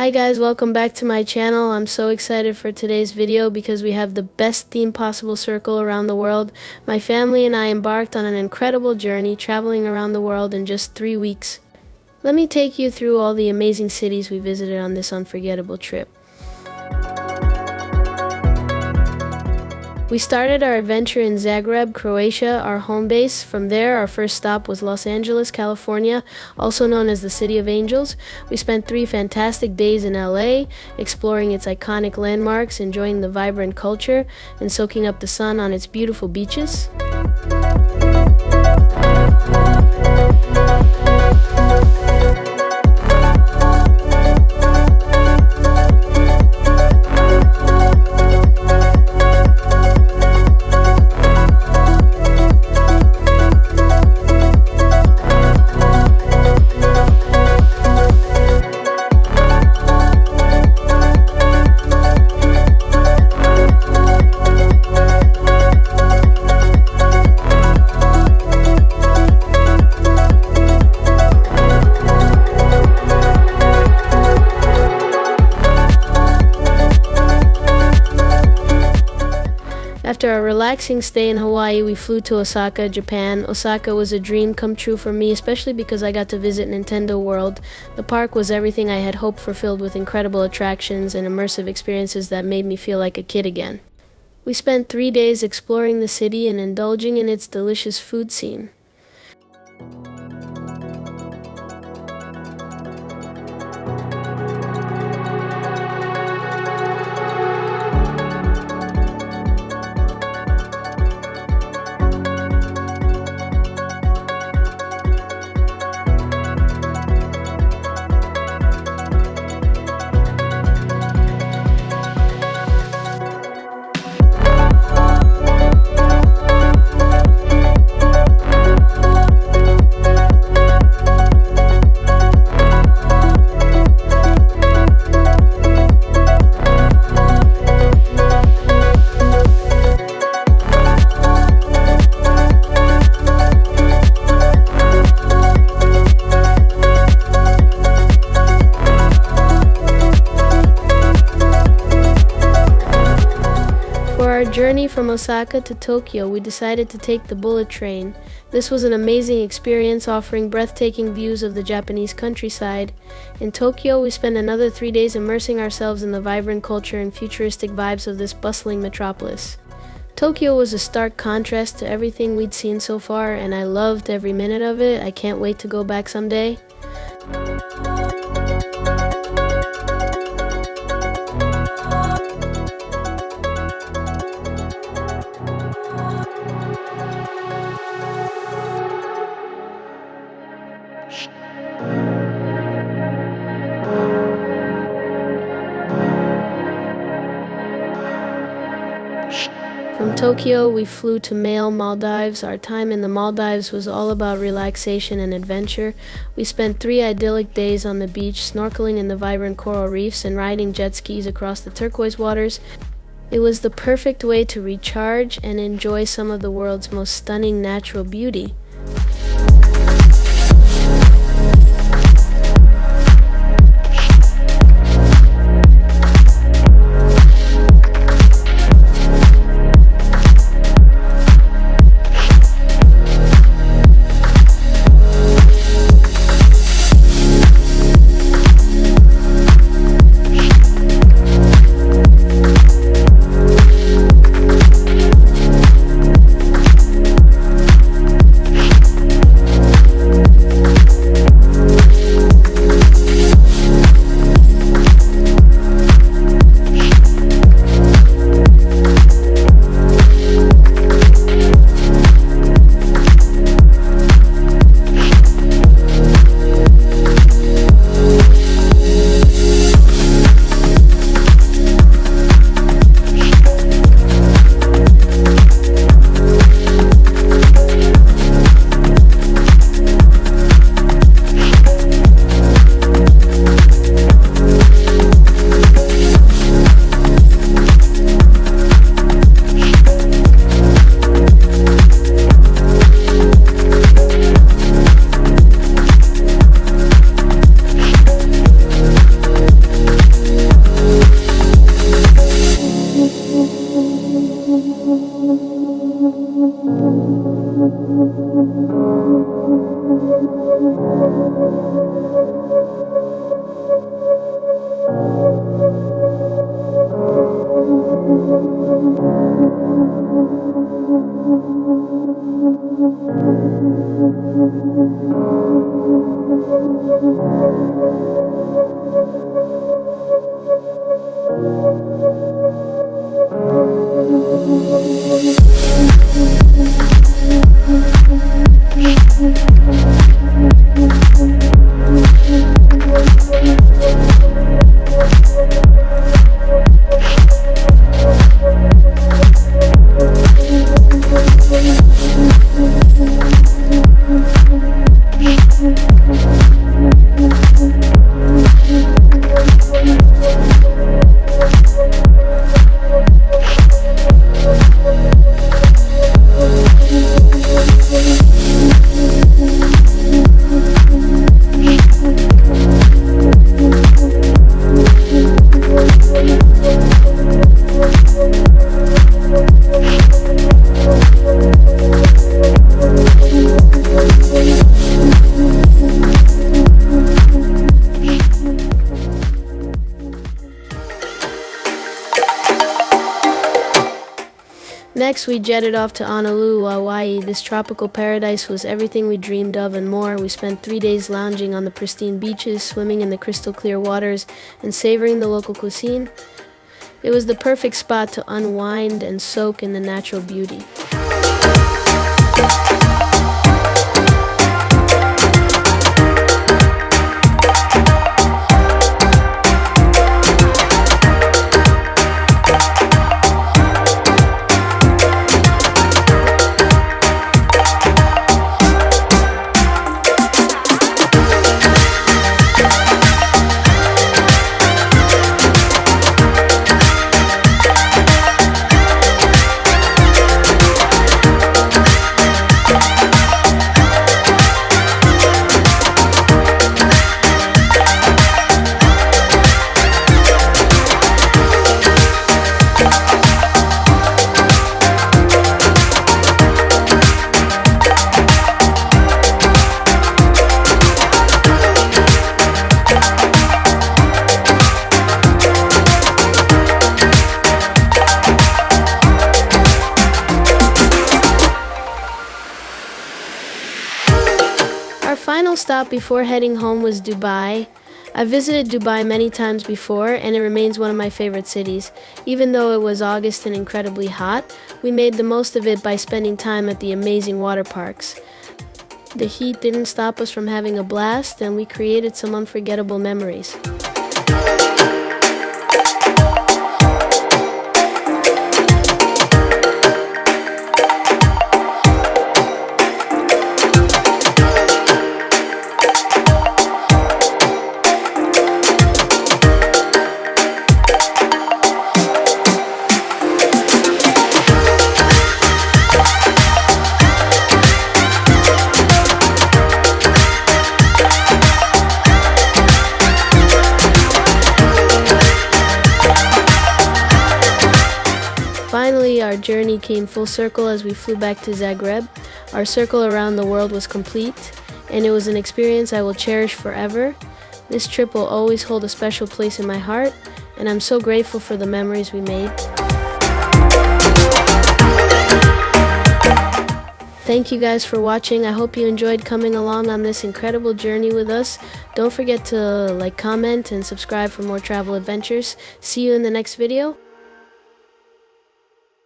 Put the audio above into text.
Hi guys, welcome back to my channel. I'm so excited for today's video because we have the best theme possible circle around the world. My family and I embarked on an incredible journey traveling around the world in just 3 weeks. Let me take you through all the amazing cities we visited on this unforgettable trip. We started our adventure in Zagreb, Croatia, our home base. From there, our first stop was Los Angeles, California, also known as the City of Angels. We spent 3 fantastic days in LA, exploring its iconic landmarks, enjoying the vibrant culture, and soaking up the sun on its beautiful beaches. After a relaxing stay in Hawaii, we flew to Osaka, Japan. Osaka was a dream come true for me, especially because I got to visit Nintendo World. The park was everything I had hoped for, filled with incredible attractions and immersive experiences that made me feel like a kid again. We spent 3 days exploring the city and indulging in its delicious food scene. Journey from Osaka to Tokyo, we decided to take the bullet train. This was an amazing experience, offering breathtaking views of the Japanese countryside. In Tokyo, we spent another 3 days immersing ourselves in the vibrant culture and futuristic vibes of this bustling metropolis. Tokyo was a stark contrast to everything we'd seen so far, and I loved every minute of it. I can't wait to go back someday. From Tokyo, we flew to Maldives. Our time in the Maldives was all about relaxation and adventure. We spent 3 idyllic days on the beach, snorkeling in the vibrant coral reefs and riding jet skis across the turquoise waters. It was the perfect way to recharge and enjoy some of the world's most stunning natural beauty. Next, we jetted off to Honolulu, Hawaii. This tropical paradise was everything we dreamed of and more. We spent 3 days lounging on the pristine beaches, swimming in the crystal clear waters, and savoring the local cuisine. It was the perfect spot to unwind and soak in the natural beauty. Our final stop before heading home was Dubai. I visited Dubai many times before, and it remains one of my favorite cities. Even though it was August and incredibly hot, we made the most of it by spending time at the amazing water parks. The heat didn't stop us from having a blast, and we created some unforgettable memories. Finally, our journey came full circle as we flew back to Zagreb. Our circle around the world was complete, and it was an experience I will cherish forever. This trip will always hold a special place in my heart, and I'm so grateful for the memories we made. Thank you guys for watching. I hope you enjoyed coming along on this incredible journey with us. Don't forget to like, comment, and subscribe for more travel adventures. See you in the next video.